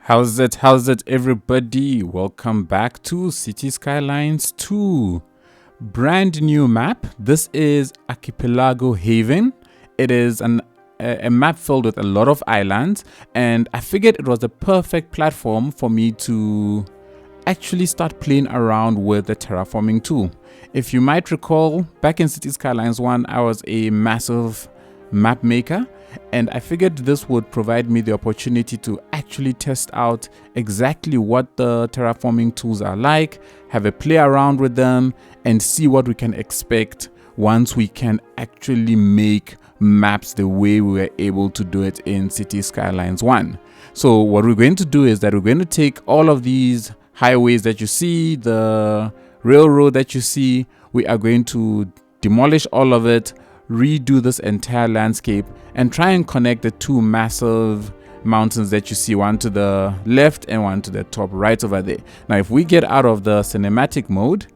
How's it everybody? Welcome back to City Skylines 2. Brand new map. This is Archipelago Haven. It is a map filled with a lot of islands, and I figured it was the perfect platform for me to actually start playing around with the terraforming tool. If you might recall, back in City Skylines 1, I was a massive map maker, and I figured this would provide me the opportunity to actually test out exactly what the terraforming tools are like, have a play around with them, and see what we can expect once we can actually make maps the way we were able to do it in City Skylines 1. So what we're going to do is that we're going to take all of these highways that you see, the railroad that you see, we are going to demolish all of it, redo this entire landscape, and try and connect the two massive mountains that you see, one to the left and one to the top right over there. Now if we get out of the cinematic mode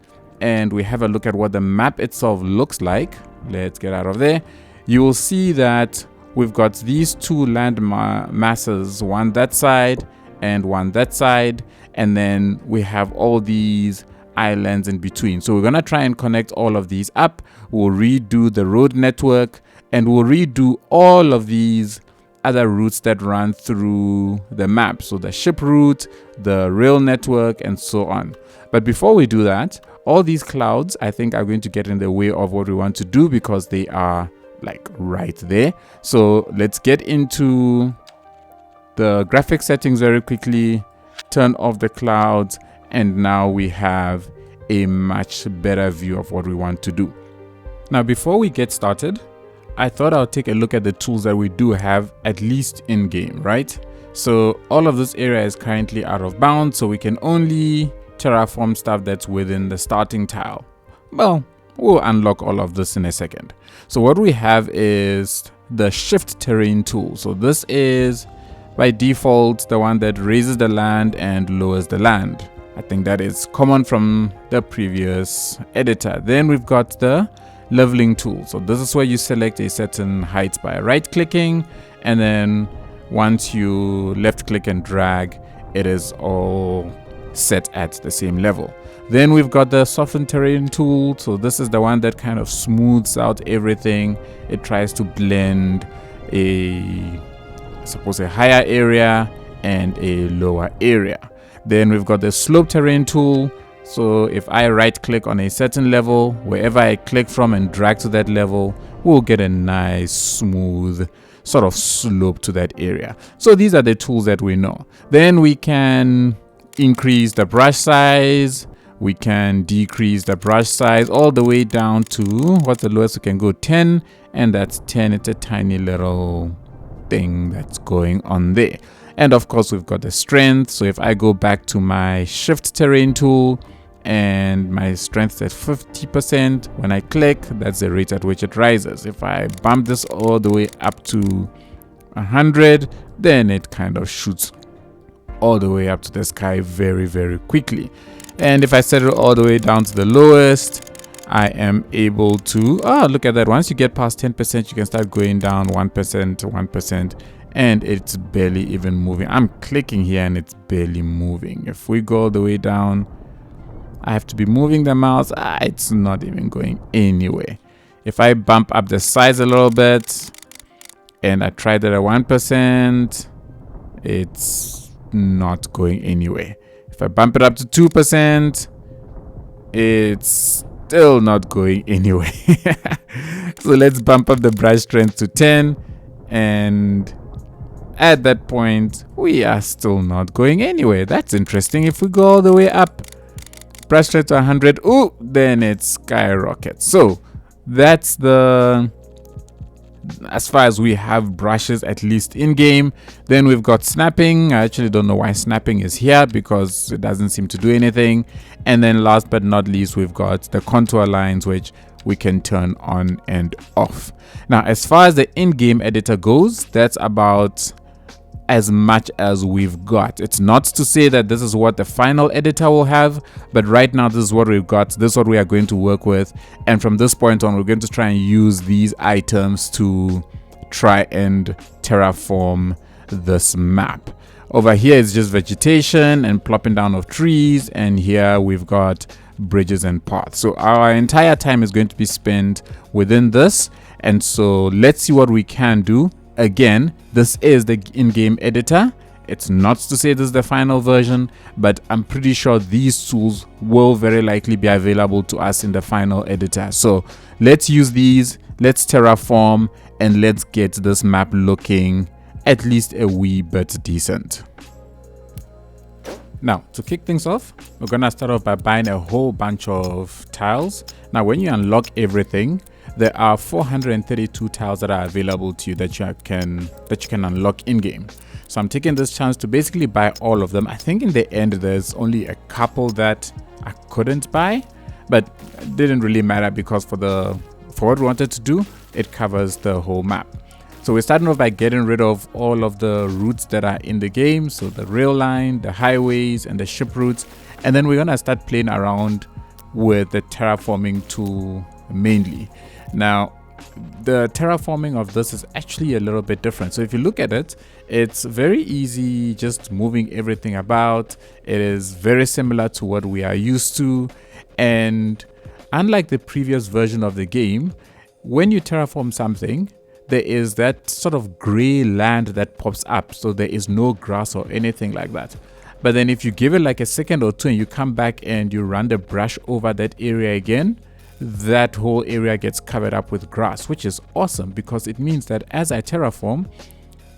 and we have a look at what the map itself looks like, let's get out of there, you will see that we've got these two land masses, one that side and one that side, and then we have all these islands in between. So we're going to try and connect all of these up. We'll redo the road network, and we'll redo all of these other routes that run through the map. So the ship route, the rail network, and so on. But before we do that, all these clouds I think are going to get in the way of what we want to do because they are like right there. So let's get into the graphic settings very quickly, turn off the clouds, and now we have a much better view of what we want to do. Now before we get started, I thought I'll take a look at the tools that we do have, at least in game, right? So all of this area is currently out of bounds, so we can only terraform stuff that's within the starting tile. Well, we'll unlock all of this in a second. So what we have is the shift terrain tool. So this is by default the one that raises the land and lowers the land. I think that is common from the previous editor. Then we've got the leveling tool. So this is where you select a certain height by right clicking, and then once you left click and drag, it is all set at the same level. Then we've got the soften terrain tool. So this is the one that kind of smooths out everything. It tries to blend a higher area and a lower area. Then we've got the slope terrain tool. So if I right click on a certain level, wherever I click from and drag to that level, we'll get a nice smooth sort of slope to that area. So these are the tools that we know. Then we can increase the brush size. We can decrease the brush size all the way down to, what's the lowest we can go? 10. And that's 10. It's a tiny little thing that's going on there. And of course we've got the strength. So if I go back to my shift terrain tool and my strength is at 50%, when I click, that's the rate at which it rises. If I bump this all the way up to 100, then it kind of shoots all the way up to the sky very, very quickly. And if I set it all the way down to the lowest, I am able to, look at that. Once you get past 10%, you can start going down 1%, 1%. And it's barely even moving. I'm clicking here and it's barely moving. If we go all the way down, I have to be moving the mouse. It's not even going anywhere. If I bump up the size a little bit and I try that at 1%, it's not going anywhere. If I bump it up to 2%, it's still not going anywhere. So let's bump up the brush strength to 10, and at that point, we are still not going anywhere. That's interesting. If we go all the way up, brush strength to 100, then it skyrockets. So that's as far as we have brushes, at least in game. Then we've got snapping. I actually don't know why snapping is here because it doesn't seem to do anything. And then last but not least, we've got the contour lines, which we can turn on and off. Now, as far as the in-game editor goes, that's about as much as we've got. It's not to say that this is what the final editor will have, but right now this is what we've got. This is what we are going to work with, and from this point on we're going to try and use these items to try and terraform this map. Over here is just vegetation and plopping down of trees, and here we've got bridges and paths. So our entire time is going to be spent within this, and so let's see what we can do. Again, this is the in-game editor. It's not to say this is the final version, but I'm pretty sure these tools will very likely be available to us in the final editor. So let's use these, let's terraform, and let's get this map looking at least a wee bit decent. Now, to kick things off, we're gonna start off by buying a whole bunch of tiles. Now, when you unlock everything, there are 432 tiles that are available to you that you can unlock in game. So I'm taking this chance to basically buy all of them. I think in the end there's only a couple that I couldn't buy, but it didn't really matter because for what we wanted to do, it covers the whole map. So we're starting off by getting rid of all of the routes that are in the game. So the rail line, the highways, and the ship routes. And then we're gonna start playing around with the terraforming tool mainly. Now, the terraforming of this is actually a little bit different. So if you look at it, it's very easy just moving everything about. It is very similar to what we are used to. And unlike the previous version of the game, when you terraform something, there is that sort of gray land that pops up. So there is no grass or anything like that. But then if you give it like a second or two and you come back and you run the brush over that area again, that whole area gets covered up with grass, which is awesome because it means that as I terraform,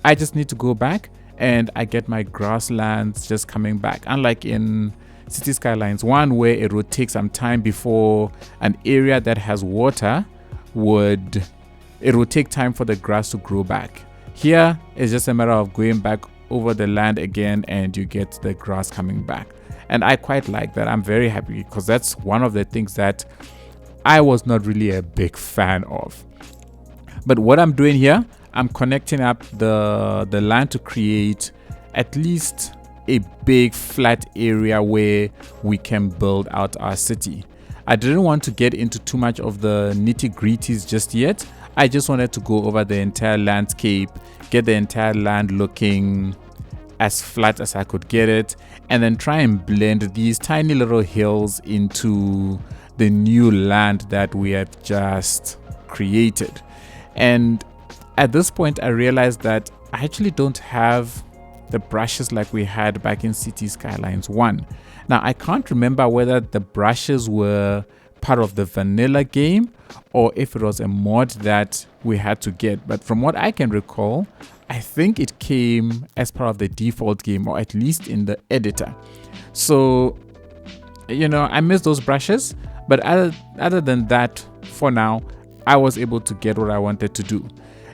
I just need to go back and I get my grasslands just coming back. Unlike in City Skylines 1, where it would take some time before an area that has water would take time for the grass to grow back. Here it's just a matter of going back over the land again and you get the grass coming back. And I quite like that. I'm very happy because that's one of the things that I was not really a big fan of. But what I'm doing here, I'm connecting up the land to create at least a big flat area where we can build out our city. I didn't want to get into too much of the nitty-gritties just yet. I just wanted to go over the entire landscape, get the entire land looking as flat as I could get it, and then try and blend these tiny little hills into the new land that we have just created. And at this point, I realized that I actually don't have the brushes like we had back in City Skylines 1. Now, I can't remember whether the brushes were part of the vanilla game or if it was a mod that we had to get. But from what I can recall, I think it came as part of the default game, or at least in the editor. So, you know, I miss those brushes. But other than that, for now, I was able to get what I wanted to do.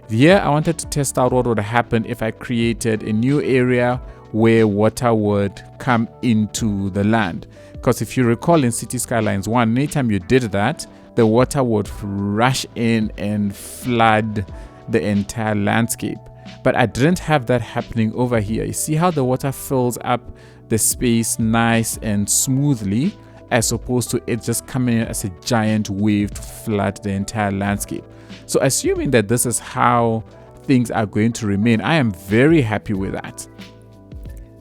Here, I wanted to test out what would happen if I created a new area where water would come into the land. Because if you recall in City Skylines 1, anytime you did that, the water would rush in and flood the entire landscape. But I didn't have that happening over here. You see how the water fills up the space nice and smoothly, as opposed to it just coming in as a giant wave to flood the entire landscape. So assuming that this is how things are going to remain, I am very happy with that.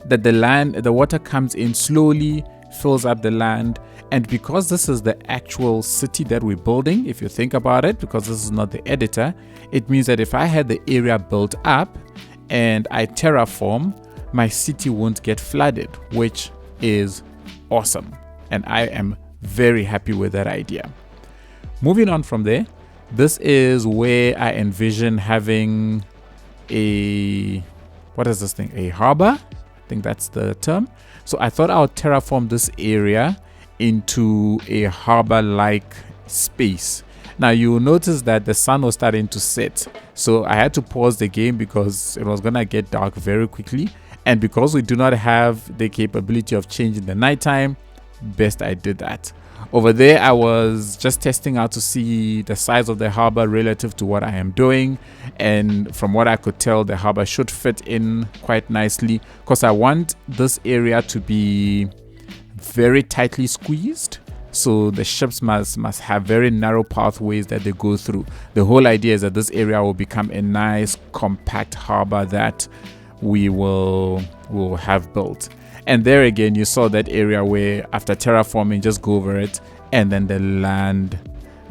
That the water comes in slowly, fills up the land, and because this is the actual city that we're building, if you think about it, because this is not the editor, it means that if I had the area built up and I terraform, my city won't get flooded, which is awesome. And I am very happy with that idea. Moving on from there, this is where I envision having a harbor? I think that's the term. So I thought I would terraform this area into a harbor-like space. Now you will notice that the sun was starting to set. So I had to pause the game because it was gonna get dark very quickly. And because we do not have the capability of changing the nighttime, best I did that. Over there, I was just testing out to see the size of the harbor relative to what I am doing. And from what I could tell, the harbor should fit in quite nicely because I want this area to be very tightly squeezed. So the ships must have very narrow pathways that they go through. The whole idea is that this area will become a nice compact harbor that we'll have built. And there again, you saw that area where after terraforming, just go over it, and then the land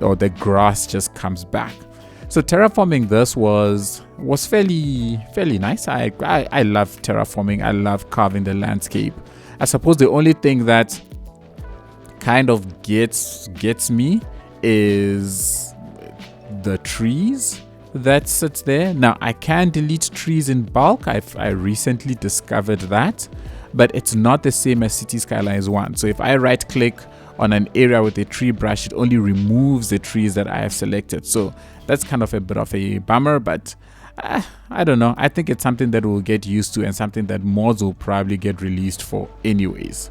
or the grass just comes back. So terraforming this was fairly nice. I love terraforming. I love carving the landscape. I suppose the only thing that kind of gets me is the trees that sits there. Now I can delete trees in bulk. I recently discovered that, but it's not the same as City Skylines 1. So if I right click on an area with a tree brush, it only removes the trees that I have selected. So that's kind of a bit of a bummer, but I don't know. I think it's something that we'll get used to and something that mods will probably get released for anyways.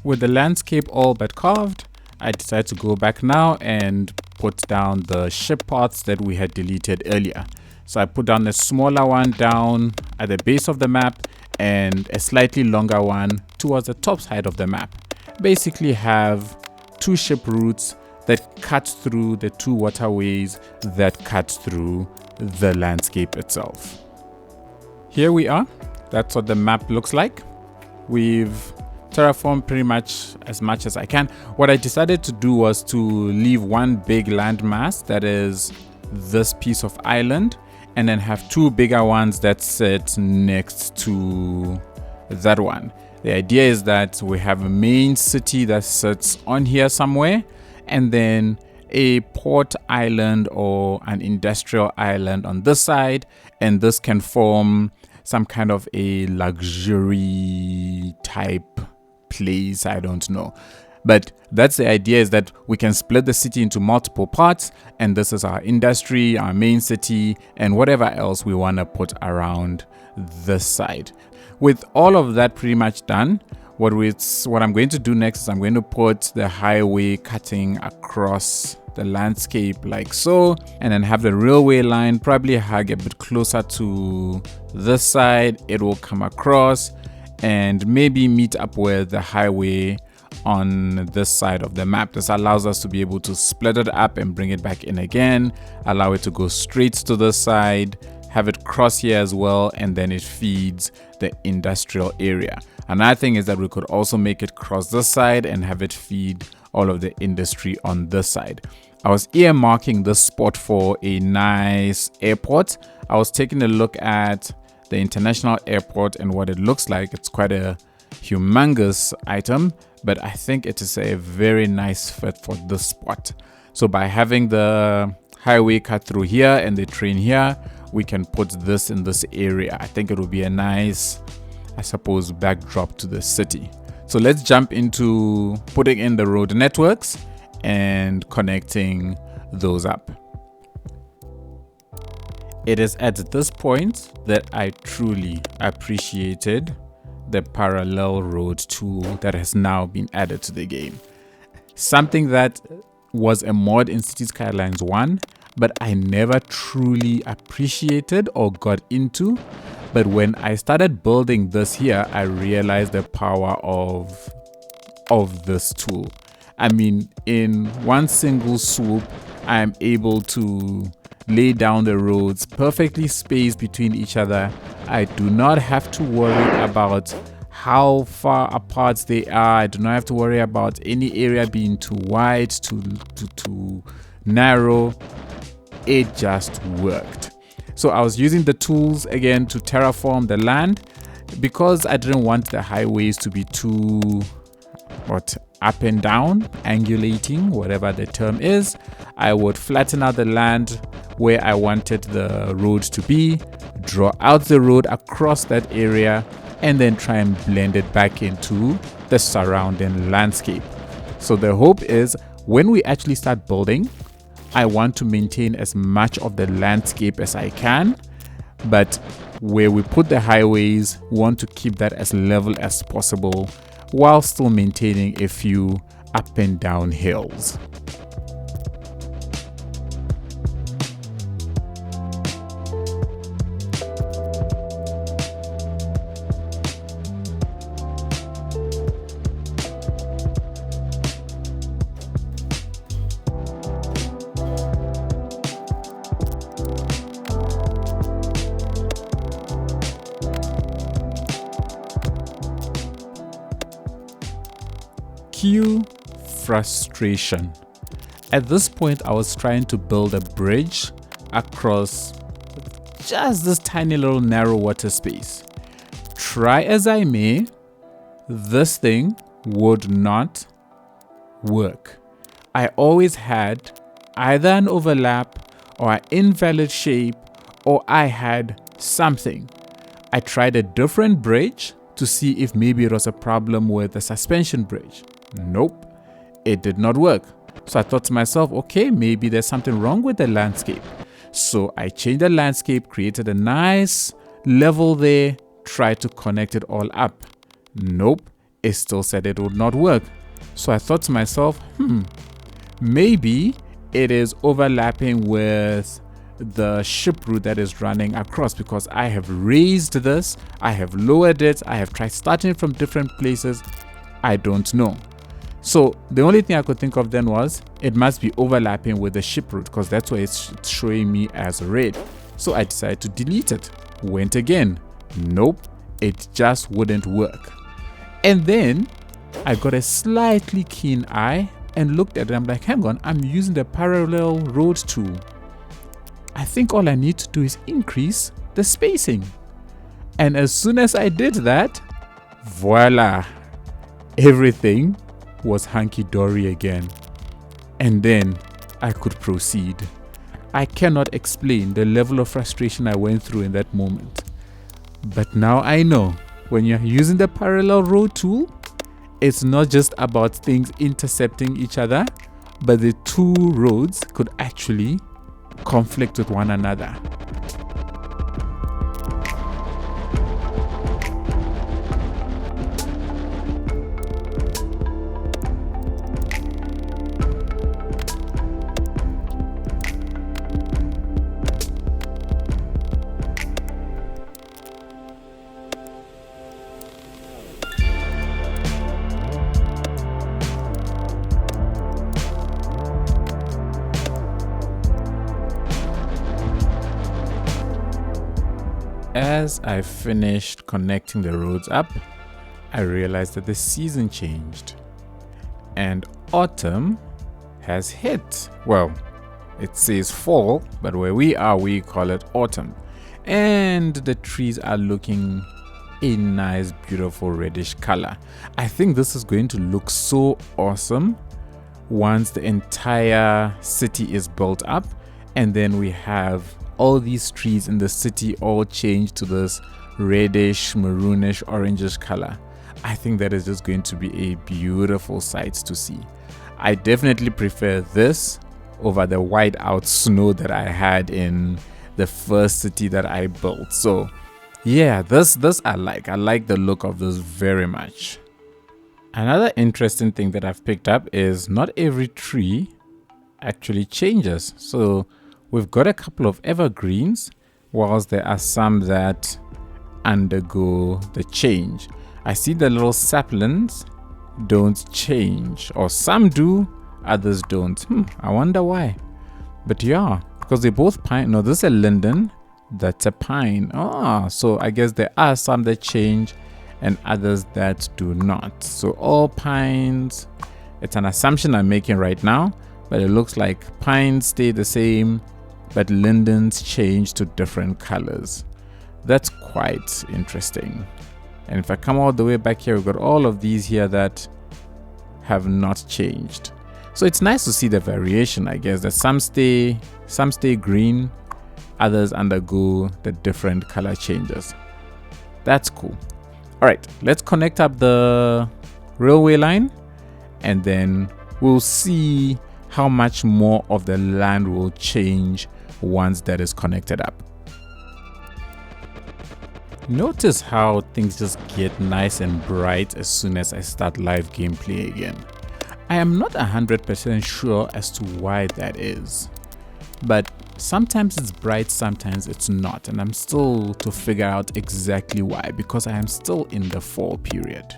With the landscape all but carved, I decided to go back now and put down the ship parts that we had deleted earlier. So I put down a smaller one down at the base of the map and a slightly longer one towards the top side of the map. Basically have two ship routes that cut through the two waterways that cut through the landscape itself. Here we are. That's what the map looks like. We've terraform pretty much as I can. What I decided to do was to leave one big landmass, that is this piece of island, and then have two bigger ones that sit next to that one. The idea is that we have a main city that sits on here somewhere, and then a port island or an industrial island on this side, and this can form some kind of a luxury type place. I don't know, but that's the idea, is that we can split the city into multiple parts, and this is our industry, our main city, and whatever else we want to put around this side. With all of that pretty much done, what I'm going to do next is I'm going to put the highway cutting across the landscape like so, and then have the railway line probably hug a bit closer to this side. It will come across and maybe meet up with the highway on this side of the map. This allows us to be able to split it up and bring it back in again, allow it to go straight to this side, have it cross here as well, and then it feeds the industrial area. Another thing is that we could also make it cross this side and have it feed all of the industry on this side. I was earmarking this spot for a nice airport. I was taking a look at the international airport and what it looks like. It's quite a humongous item, but I think it is a very nice fit for this spot. So by having the highway cut through here and the train here, we can put this in this area. I think it will be a nice, I suppose, backdrop to the city. So let's jump into putting in the road networks and connecting those up. It is at this point that I truly appreciated the parallel road tool that has now been added to the game. Something that was a mod in City Skylines 1, but I never truly appreciated or got into. But when I started building this here, I realized the power of this tool. I mean, in one single swoop, I am able to lay down the roads perfectly spaced between each other. I do not have to worry about how far apart they are. I do not have to worry about any area being too wide, too narrow. It just worked. So I was using the tools again to terraform the land, because I didn't want the highways to be too up and down, angulating, whatever the term is. I would flatten out the land where I wanted the road to be, draw out the road across that area, and then try and blend it back into the surrounding landscape. So the hope is when we actually start building, I want to maintain as much of the landscape as I can, but where we put the highways, we want to keep that as level as possible while still maintaining a few up and down hills. Cue frustration. At this point, I was trying to build a bridge across just this tiny little narrow water space. Try as I may, this thing would not work. I always had either an overlap or an invalid shape, or I had something. I tried a different bridge to see if maybe it was a problem with the suspension bridge. Nope, it did not work. So I thought to myself, okay, maybe there's something wrong with the landscape. So I changed the landscape, created a nice level there, tried to connect it all up. Nope, it still said it would not work. So I thought to myself, maybe it is overlapping with the ship route that is running across, because I have raised this, I have lowered it, I have tried starting from different places. I don't know. So the only thing I could think of then was it must be overlapping with the ship route, because that's why it's showing me as red. So I decided to delete it. Went again. Nope, it just wouldn't work. And then I got a slightly keen eye and looked at it. I'm like, hang on, I'm using the parallel road tool. I think all I need to do is increase the spacing. And as soon as I did that, voila, everything was hunky-dory again. And then I could proceed. I cannot explain the level of frustration I went through in that moment. But now I know when you're using the parallel road tool, it's not just about things intercepting each other, but the two roads could actually conflict with one another. As I finished connecting the roads up, I realized that the season changed and autumn has hit. Well, it says fall, but where we are, we call it autumn. And the trees are looking a nice, beautiful reddish color. I think this is going to look so awesome once the entire city is built up, and then we have all these trees in the city all change to this reddish, maroonish, orangish color. I think that is just going to be a beautiful sight to see. I definitely prefer this over the white out snow that I had in the first city that I built. So yeah, this I like the look of this very much. Another interesting thing that I've picked up is not every tree actually changes. So we've got a couple of evergreens, whilst there are some that undergo the change. I see the little saplings don't change, or some do, others don't. I wonder why. But yeah, because they both pine. No, this is a linden, that's a pine. So I guess there are some that change and others that do not. So all pines, it's an assumption I'm making right now, but it looks like pines stay the same, but lindens change to different colors. That's quite interesting. And if I come all the way back here, we've got all of these here that have not changed. So it's nice to see the variation, I guess, that some stay green, others undergo the different color changes. That's cool. All right, let's connect up the railway line, and then we'll see how much more of the land will change once that is connected up. Notice how things just get nice and bright as soon as I start live gameplay again. I am not 100% sure as to why that is, but sometimes it's bright, sometimes it's not, and I'm still to figure out exactly why, because I am still in the fall period.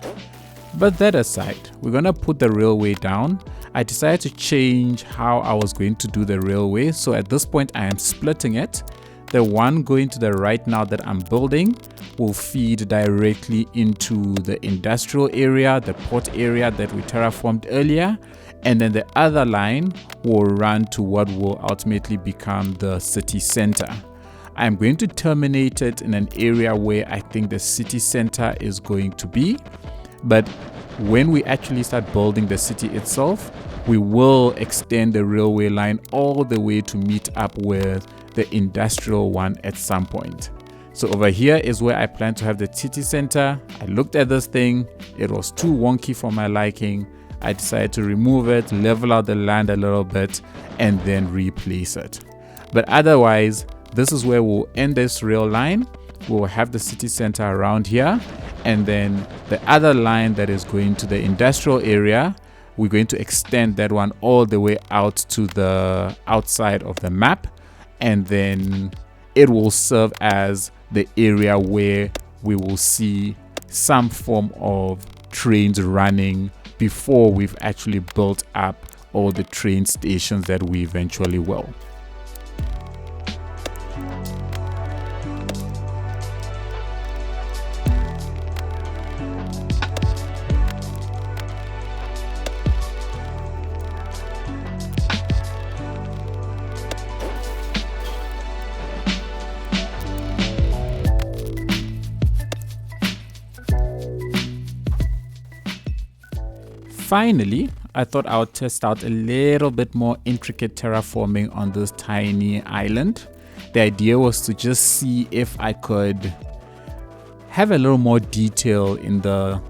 But that aside, we're gonna put the railway down. I decided to change how I was going to do the railway. So at this point, I am splitting it. the one going to the right now that I'm building will feed directly into the industrial area, the port area that we terraformed earlier. And then the other line will run to what will ultimately become the city center. I'm going to terminate it in an area where I think the city center is going to be. But when we actually start building the city itself, we will extend the railway line all the way to meet up with the industrial one at some point. So over here is where I plan to have the city center. I looked at this thing. It was too wonky for my liking. I decided to remove it, level out the land a little bit, and then replace it. But otherwise, this is where we'll end this rail line. We'll have the city center around here. And then the other line that is going to the industrial area, we're going to extend that one all the way out to the outside of the map. And then it will serve as the area where we will see some form of trains running before we've actually built up all the train stations that we eventually will. Finally, I thought I would test out a little bit more intricate terraforming on this tiny island. The idea was to just see if I could have a little more detail in the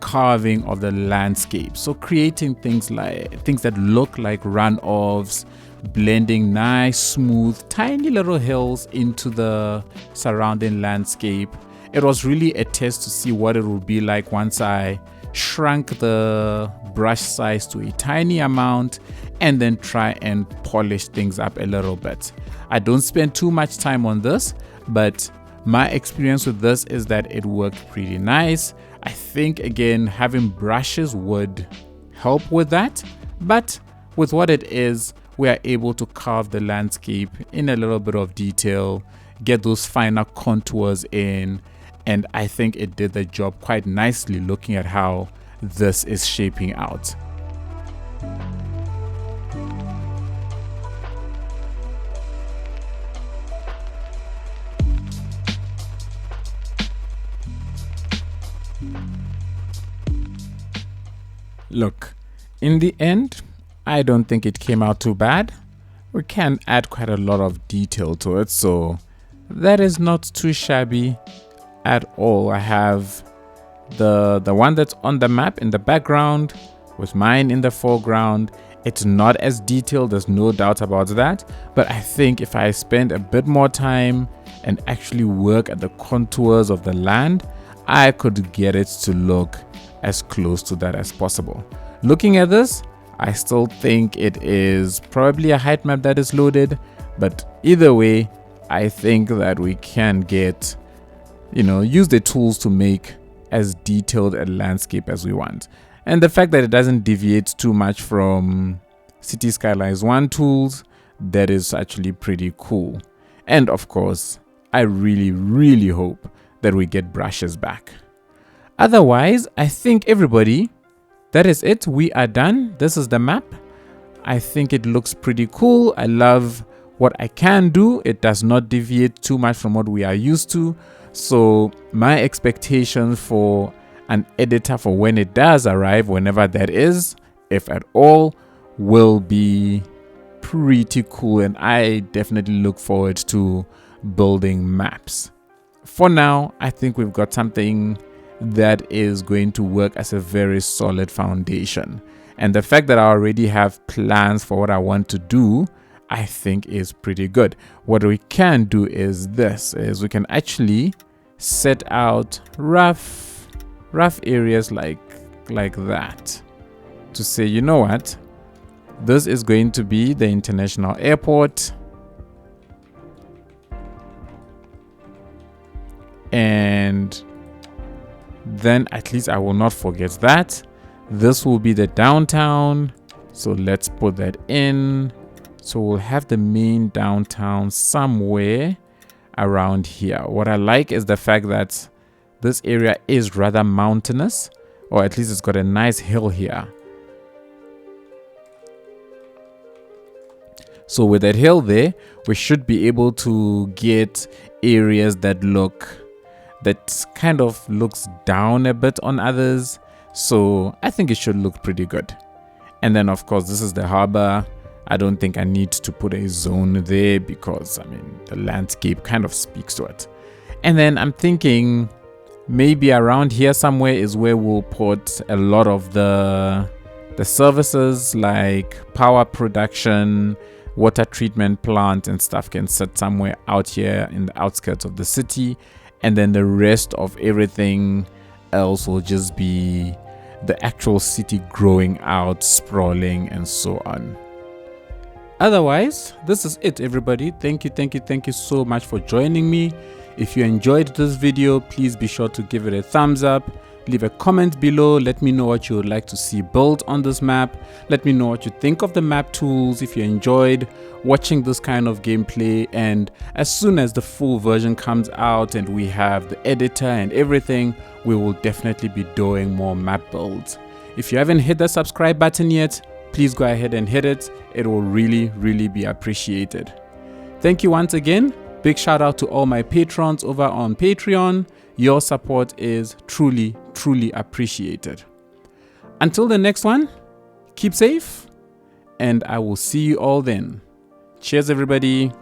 carving of the landscape. So creating things that look like runoffs, blending nice, smooth, tiny little hills into the surrounding landscape. It was really a test to see what it would be like once I shrunk the brush size to a tiny amount and then try and polish things up a little bit. I don't spend too much time on this, but my experience with this is that it worked pretty nice. I think again having brushes would help with that, but with what it is, we are able to carve the landscape in a little bit of detail, get those finer contours in, and I think it did the job quite nicely looking at how this is shaping out. Look, in the end, I don't think it came out too bad. We can add quite a lot of detail to it, so that is not too shabby at all. I have the one that's on the map in the background with mine in the foreground. It's not as detailed, there's no doubt about that, but I think if I spend a bit more time and actually work at the contours of the land, I could get it to look as close to that as possible. Looking at this, I still think it is probably a height map that is loaded, but either way, I think that we can get, use the tools to make as detailed a landscape as we want. And the fact that it doesn't deviate too much from City Skylines 1 tools, that is actually pretty cool. And of course, I really, really hope that we get brushes back. Otherwise, I think everybody, that is it. We are done. This is the map. I think it looks pretty cool. I love what I can do. It does not deviate too much from what we are used to. So my expectations for an editor for when it does arrive, whenever that is, if at all, will be pretty cool. And I definitely look forward to building maps. For now, I think we've got something that is going to work as a very solid foundation. And the fact that I already have plans for what I want to do, I think is pretty good. What we can do is we can actually set out rough areas like that to say, you know what, this is going to be the international airport, and then at least I will not forget that. This will be the downtown, so let's put that in. So we'll have the main downtown somewhere around here. What I like is the fact that this area is rather mountainous, or at least it's got a nice hill here. So with that hill there, we should be able to get areas that kind of looks down a bit on others. So I think it should look pretty good. And then of course, this is the harbor. I don't think I need to put a zone there because I mean, the landscape kind of speaks to it. And then I'm thinking maybe around here somewhere is where we'll put a lot of the services like power production, water treatment plant and stuff can sit somewhere out here in the outskirts of the city, and then the rest of everything else will just be the actual city growing out, sprawling and so on. Otherwise, this is it, everybody. Thank you so much for joining me. If you enjoyed this video, please be sure to give it a thumbs up. Leave a comment below. Let me know what you would like to see built on this map. Let me know what you think of the map tools, if you enjoyed watching this kind of gameplay. And as soon as the full version comes out and we have the editor and everything, we will definitely be doing more map builds. If you haven't hit the subscribe button yet, please go ahead and hit it. It will really be appreciated. Thank you once again. Big shout out to all my patrons over on Patreon. Your support is truly appreciated. Until the next one, keep safe, and I will see you all then. Cheers, everybody.